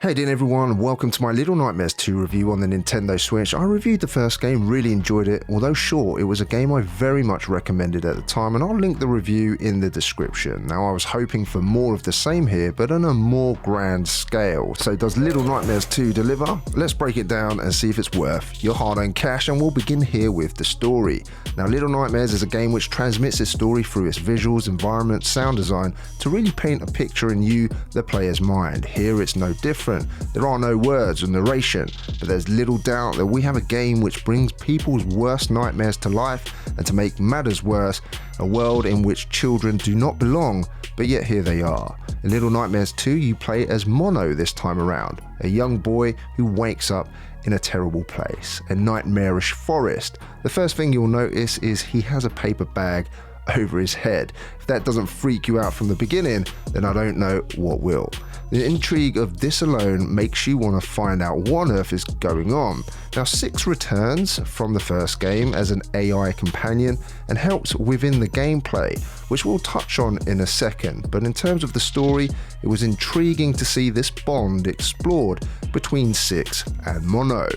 Hey again everyone, welcome to my Little Nightmares 2 review on the Nintendo Switch. I reviewed the first game, really enjoyed it, although sure, it was a game I very much recommended at the time, and I'll link the review in the description. Now I was hoping for more of the same here, but on a more grand scale. So does Little Nightmares 2 deliver? Let's break it down and see if it's worth your hard-earned cash, and we'll begin here with the story. Now Little Nightmares is a game which transmits its story through its visuals, environment, sound design to really paint a picture in you, the player's mind. Here it's no different. There are no words or narration, but there's little doubt that we have a game which brings people's worst nightmares to life, and to make matters worse, a world in which children do not belong, but yet here they are. In Little Nightmares 2 you play as Mono this time around, a young boy who wakes up in a terrible place, a nightmarish forest. The first thing you'll notice is he has a paper bag over his head. If that doesn't freak you out from the beginning, then I don't know what will. The intrigue of this alone makes you want to find out what on earth is going on. Now 6 returns from the first game as an AI companion and helps within the gameplay, which we'll touch on in a second, but in terms of the story, it was intriguing to see this bond explored between 6 and Mono.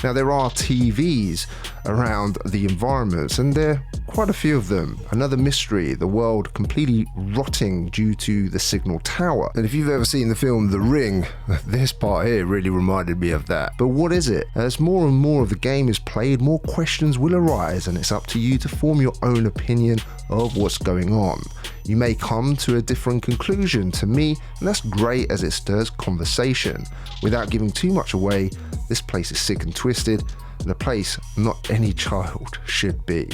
Now there are TVs around the environments, and there are quite a few of them. Another mystery, the world completely rotting due to the signal tower. And if you've ever seen the film The Ring, this part here really reminded me of that. But what is it? As more and more of the game is played, more questions will arise, and it's up to you to form your own opinion of what's going on. You may come to a different conclusion to me, and that's great as it stirs conversation. Without giving too much away, this place is sick and twisted, and a place not any child should be.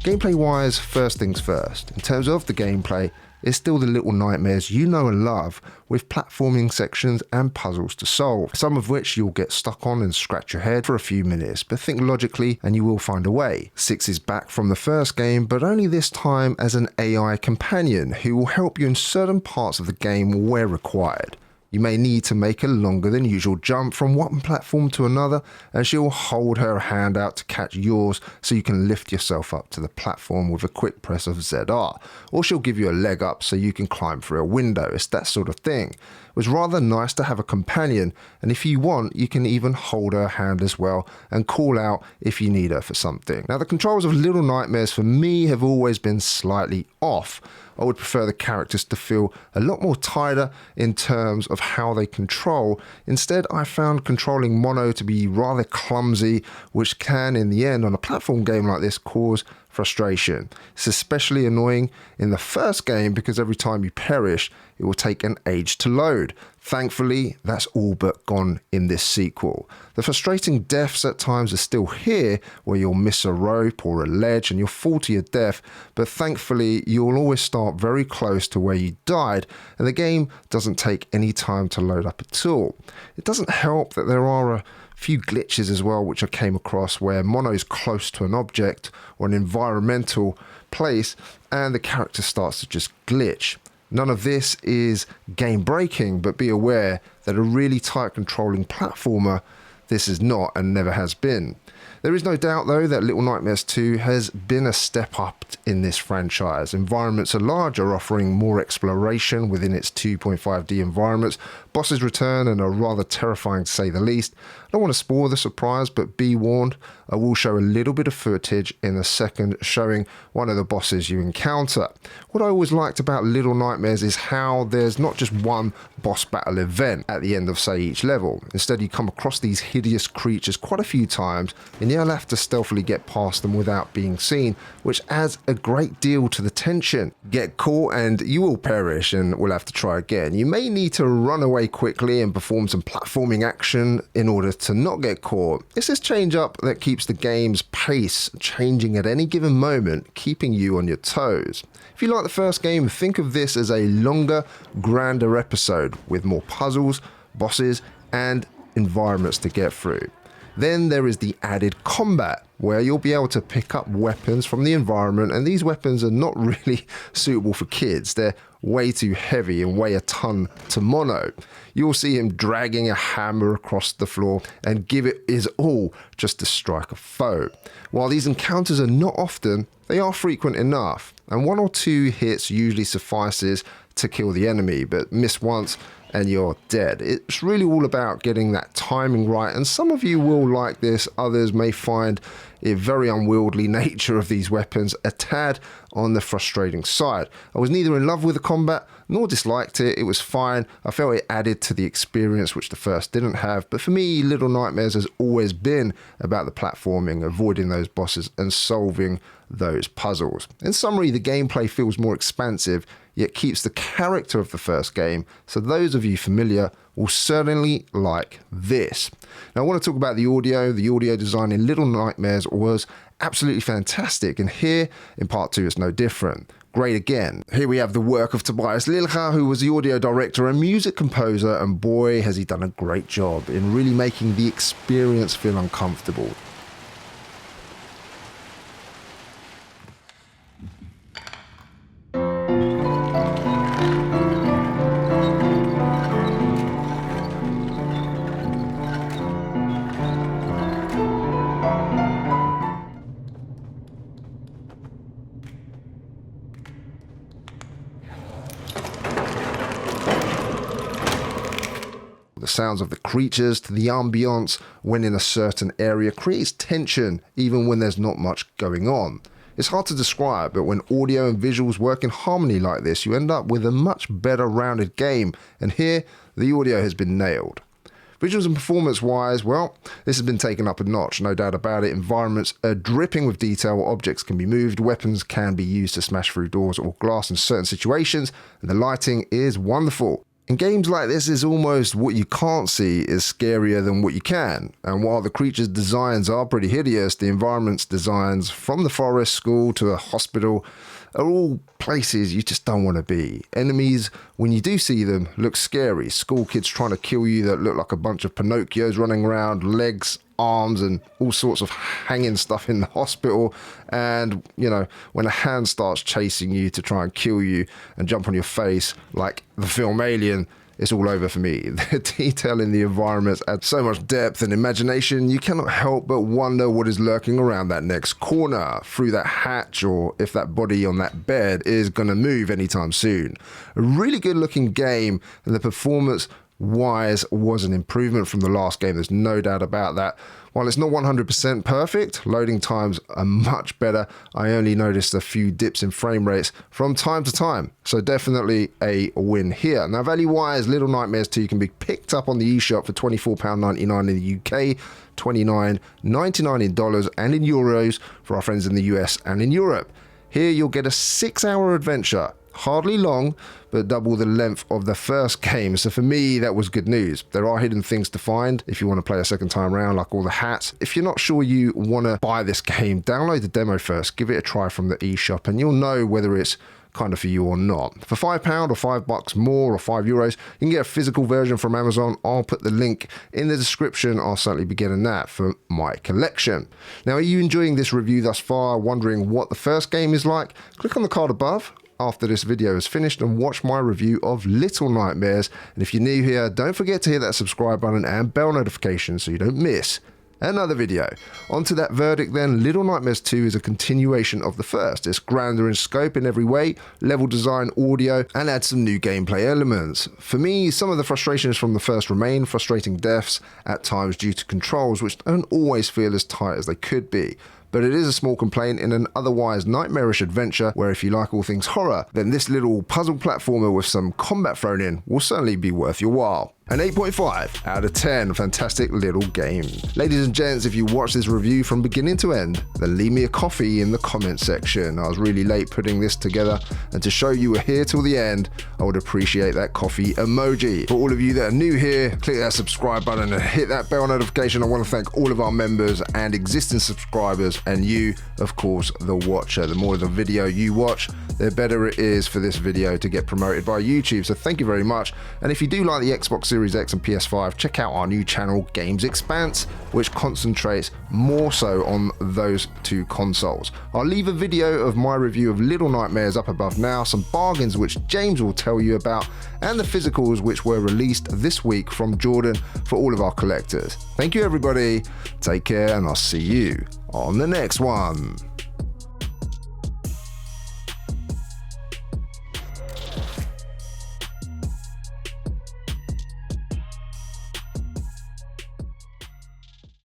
Gameplay wise, first things first. In terms of the gameplay, it's still the Little Nightmares you know and love, with platforming sections and puzzles to solve, some of which you'll get stuck on and scratch your head for a few minutes, but think logically and you will find a way. 6 is back from the first game, but only this time as an AI companion who will help you in certain parts of the game where required. You may need to make a longer than usual jump from one platform to another, and she'll hold her hand out to catch yours so you can lift yourself up to the platform with a quick press of ZR, or she'll give you a leg up so you can climb through a window. It's that sort of thing. It was rather nice to have a companion, and if you want, you can even hold her hand as well and call out if you need her for something. Now the controls of Little Nightmares for me have always been slightly off. I would prefer the characters to feel a lot more tighter in terms of how they control. Instead, I found controlling Mono to be rather clumsy, which can, in the end, on a platform game like this, cause frustration. It's especially annoying in the first game because every time you perish, it will take an age to load. Thankfully, that's all but gone in this sequel. The frustrating deaths at times are still here, where you'll miss a rope or a ledge and you'll fall to your death, but thankfully you'll always start very close to where you died, and the game doesn't take any time to load up at all. It doesn't help that there are a few glitches as well which I came across, where Mono's close to an object or an environmental place and the character starts to just glitch. None of this is game breaking, but be aware that a really tight controlling platformer this is not and never has been. There is no doubt though that Little Nightmares 2 has been a step up in this franchise. Environments are larger, offering more exploration within its 2.5D environments. Bosses return and are rather terrifying to say the least. I don't want to spoil the surprise, but be warned, I will show a little bit of footage in a second showing one of the bosses you encounter. What I always liked about Little Nightmares is how there's not just one boss battle event at the end of, say, each level. Instead, you come across these hideous creatures quite a few times, and you'll have to stealthily get past them without being seen, which adds a great deal to the tension. Get caught and you will perish and will have to try again. You may need to run away quickly and perform some platforming action in order to not get caught. It's this change up that keeps the game's pace changing at any given moment, keeping you on your toes. If you like the first game, think of this as a longer, grander episode with more puzzles, bosses, and environments to get through. Then there is the added combat, where you'll be able to pick up weapons from the environment, and these weapons are not really suitable for kids. They're way too heavy and weigh a ton to Mono. You'll see him dragging a hammer across the floor and give it his all just to strike a foe. While these encounters are not often, they are frequent enough, and 1 or 2 hits usually suffices to kill the enemy, but miss once and you're dead. It's really all about getting that timing right, and some of you will like this, others may find the very unwieldy nature of these weapons a tad on the frustrating side. I was neither in love with the combat nor disliked it. It was fine. I felt it added to the experience which the first didn't have, but for me, Little Nightmares has always been about the platforming, avoiding those bosses and solving those puzzles. In summary, the gameplay feels more expansive, yet keeps the character of the first game, so those of you familiar will certainly like this. Now I want to talk about the audio. The audio design in Little Nightmares was absolutely fantastic, and here in part 2 it's no different. Great again. Here we have the work of Tobias Lilja, who was the audio director and music composer, and boy has he done a great job in really making the experience feel uncomfortable. The sounds of the creatures to the ambience when in a certain area creates tension even when there's not much going on. It's hard to describe, but when audio and visuals work in harmony like this, you end up with a much better rounded game, and here the audio has been nailed. Visuals and performance wise, well, this has been taken up a notch, no doubt about it. Environments are dripping with detail, objects can be moved, weapons can be used to smash through doors or glass in certain situations, and the lighting is wonderful. In games like this, it's almost what you can't see is scarier than what you can. And while the creatures' designs are pretty hideous, the environment's designs, from the forest, school to a hospital, are all places you just don't want to be. Enemies, when you do see them, look scary. School kids trying to kill you that look like a bunch of Pinocchios running around, legs, arms, and all sorts of hanging stuff in the hospital. And, you know, when a hand starts chasing you to try and kill you and jump on your face, like the film Alien, it's all over for me. The detail in the environments adds so much depth and imagination, you cannot help but wonder what is lurking around that next corner, through that hatch, or if that body on that bed is going to move anytime soon. A really good looking game, and the performance wise was an improvement from the last game, there's no doubt about that. While it's not 100% perfect, loading times are much better. I only noticed a few dips in frame rates from time to time, so definitely a win here. Now value wise, Little Nightmares 2 can be picked up on the eShop for £24.99 in the UK, $29.99 in dollars and in euros for our friends in the US and in Europe. Here you'll get a 6-hour adventure. Hardly long, but double the length of the first game, so for me that was good news. There are hidden things to find if you want to play a second time around, like all the hats. If you're not sure you want to buy this game, download the demo first, give it a try from the eShop, and you'll know whether it's kind of for you or not. For £5 or $5 more or €5, you can get a physical version from Amazon. I'll put the link in the description. I'll certainly be getting that for my collection. Now, are you enjoying this review thus far, wondering what the first game is like? Click on the card above after this video is finished and watch my review of Little Nightmares. And if you're new here, don't forget to hit that subscribe button and bell notification so you don't miss another video. Onto that verdict then. Little Nightmares 2 is a continuation of the first. It's grander in scope in every way, level design, audio, and adds some new gameplay elements. For me, some of the frustrations from the first remain, frustrating deaths at times due to controls which don't always feel as tight as they could be. But it is a small complaint in an otherwise nightmarish adventure where if you like all things horror, then this little puzzle platformer with some combat thrown in will certainly be worth your while. An 8.5 out of 10, fantastic little game. Ladies and gents, if you watch this review from beginning to end, then leave me a coffee in the comment section. I was really late putting this together, and to show you were here till the end, I would appreciate that coffee emoji. For all of you that are new here, click that subscribe button and hit that bell notification. I want to thank all of our members and existing subscribers, and you, of course, the watcher. The more of the video you watch, the better it is for this video to get promoted by YouTube. So thank you very much. And if you do like the Xbox Series X and PS5, check out our new channel, Games Expanse, which concentrates more so on those two consoles. I'll leave a video of my review of Little Nightmares up above now, some bargains which James will tell you about, and the physicals which were released this week from Jordan for all of our collectors. Thank you everybody, take care, and I'll see you on the next one.